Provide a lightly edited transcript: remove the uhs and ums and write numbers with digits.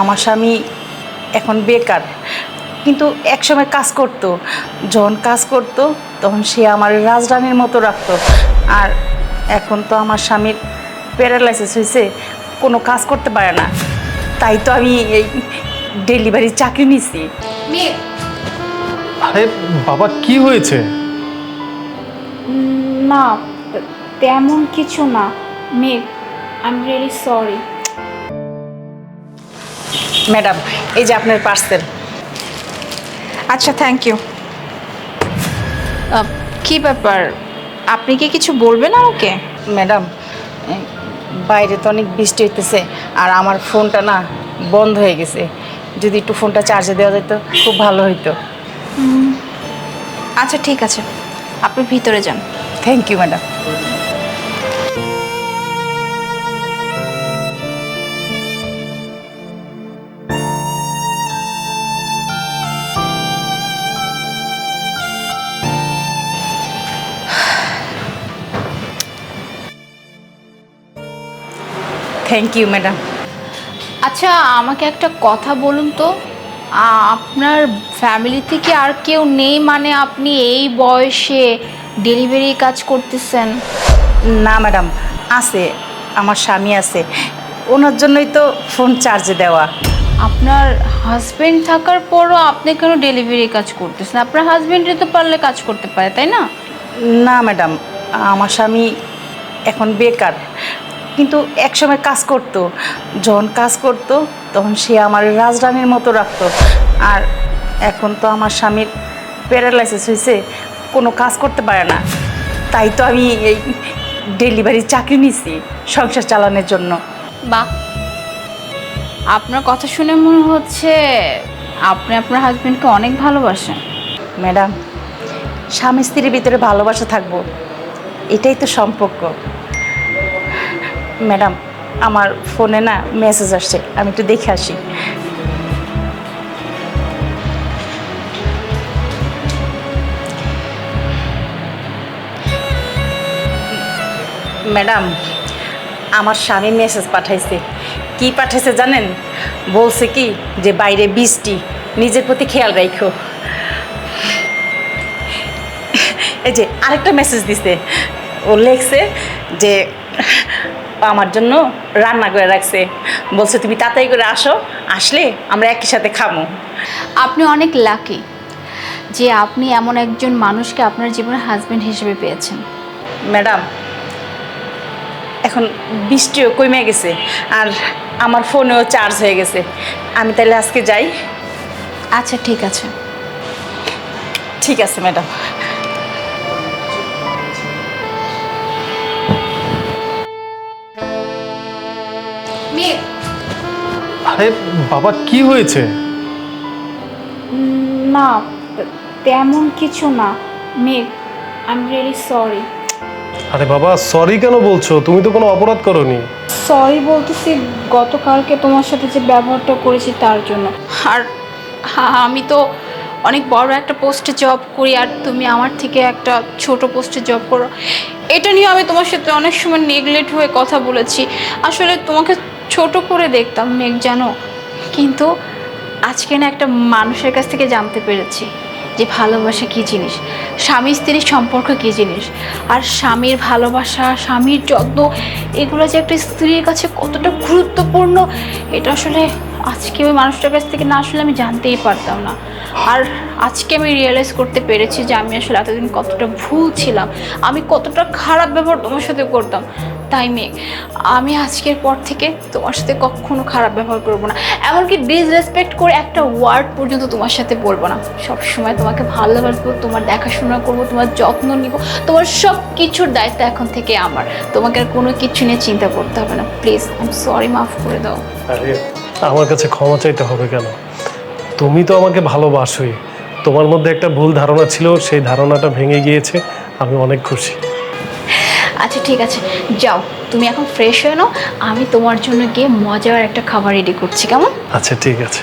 আমার স্বামী এখন বেকার, কিন্তু একসময় কাজ করতো। যখন কাজ করতো তখন সে আমার রাজরানীর মতো রাখতো। আর এখন তো আমার স্বামীর প্যারালাইসিস হয়েছে, কোনো কাজ করতে পারে না। তাই তো আমি এই ডেলিভারির চাকরি নিছি। মেঘ, আরে বাবা, কি হয়েছে? না তেমন কিছু না মেঘ, I am really sorry. Madam, এই যে আপনার পার্সেল। আচ্ছা, থ্যাংক ইউ। কি ব্যাপার, আপনি কি কিছু বলবেন আমাকে? ম্যাডাম, বাইরে তো অনেক বৃষ্টি হইতেছে, আর আমার ফোনটা না বন্ধ হয়ে গেছে। যদি একটু ফোনটা চার্জে দেওয়া যেত খুব ভালো হইতো। আচ্ছা ঠিক আছে, আপনি ভিতরে যান। Thank you madam. Thank you madam. আচ্ছা, আমাকে একটা কথা বলুন তো, আপনার ফ্যামিলি থেকে আর কেউ নেই? মানে আপনি এই বয়সে ডেলিভারি কাজ করতেছেন? না ম্যাডাম, আছে, আমার স্বামী আছে, ওনার জন্যই তো ফোন চার্জে দেওয়া। আপনার হাজবেন্ড থাকার পরও আপনি কেন ডেলিভারি কাজ করতেছেন? আপনার হাজবেন্ডে তো পারলে কাজ করতে পারে, তাই না? না ম্যাডাম, আমার স্বামী এখন বেকার, কিন্তু একসময় কাজ করতো। যখন কাজ করতো তখন সে আমার রাজরানীর মতো রাখতো। আর এখন তো আমার স্বামীর প্যারালাইসিস হয়েছে, কোনো কাজ করতে পারে না। তাই তো আমি এই ডেলিভারির চাকরি নিছি সংসার চালানোর জন্য। বাহ, আপনার কথা শুনে মনে হচ্ছে আপনি আপনার হাজবেন্ডকে অনেক ভালোবাসেন। ম্যাডাম, স্বামী স্ত্রীর ভিতরে ভালোবাসা থাকবো, এটাই তো সম্পর্ক। ম্যাডাম, আমার ফোনে না মেসেজ আসছে, আমি একটু দেখে আসি। ম্যাডাম, আমার স্বামী মেসেজ পাঠাইছে। কি পাঠাইছে জানেন? বলছে কি যে বাইরে বৃষ্টি, নিজের প্রতি খেয়াল রাখো। এই যে আরেকটা মেসেজ দিছে, ও লেখছে যে আমার জন্য রান্না করে রাখছে, বলছে তুমি তাড়াতাড়ি করে আসো, আসলে আমরা একই সাথে খাবো। আপনি অনেক লাকি যে আপনি এমন একজন মানুষকে আপনার জীবনে হাজবেন্ড হিসেবে পেয়েছেন। ম্যাডাম, এখন বৃষ্টিও কমে গেছে, আর আমার ফোনেও চার্জ হয়ে গেছে। আমি তাহলে আজকে যাই। আচ্ছা ঠিক আছে। ঠিক আছে ম্যাডাম। মেঘ, আরে বাবা, কি হয়েছে? না তেমন কিছু না মেঘ, আই এম রিয়েলি সরি। আরে বাবা, সরি কেন বলছো? তুমি তো কোনো অপরাধ করোনি। সরি বলতেছি গতকালকে তোমার সাথে যে ব্যবহারটা করেছি তার জন্য। আর আমি তো অনেক বড় একটা পোস্টে জব করি, আর তুমি আমার থেকে একটা ছোট পোস্টে জব করো। এটা নিয়ে আমি তোমার সাথে অনেক সময় নেগলেক্ট হয়ে কথা বলেছি। আসলে তোমাকে ছোট করে দেখতাম মেঘ, জানো। কিন্তু আজকে না একটা মানুষের কাছ থেকে জানতে পেরেছি যে ভালোবাসা কী জিনিস, স্বামী স্ত্রীর সম্পর্ক কী জিনিস, আর স্বামীর ভালোবাসা, স্বামীর যত্ন, এগুলো যে একটা স্ত্রীর কাছে কতটা গুরুত্বপূর্ণ, এটা আসলে আজকে ওই মানুষটার কাছ থেকে না আসলে আমি জানতেই পারতাম না। আর আজকে আমি রিয়েলাইজ করতে পেরেছি যে আমি আসলে এতদিন কতটা ভুল ছিলাম, আমি কতটা খারাপ ব্যবহার তোমার সাথে করতাম। তাই মেঘ, আমি আজকের পর থেকে তোমার সাথে কখনো খারাপ ব্যবহার করবো না, এমনকি ডিসরেসপেক্ট করে একটা ওয়ার্ড পর্যন্ত তোমার সাথে বলবো না। সবসময় তোমাকে ভালোবাসবো, তোমার দেখাশোনা করবো, তোমার যত্ন নিব, তোমার সব কিছুর দায়িত্ব এখন থেকে আমার। তোমাকে আর কোনো কিছু নিয়ে চিন্তা করতে হবে না, প্লিজ। আই এম সরি, মাফ করে দাও। আরে আমার কাছে ক্ষমা চাইতে হবে কেন? তুমি তো আমাকে ভালোবাসোই। তোমার মধ্যে একটা ভুল ধারণা ছিল, সেই ধারণাটা ভেঙে গিয়েছে। আমি অনেক খুশি। আচ্ছা ঠিক আছে, যাও তুমি এখন ফ্রেশ হয়ে নাও, আমি তোমার জন্য গিয়ে মজার একটা খাবার রেডি করছি, কেমন? আচ্ছা ঠিক আছে।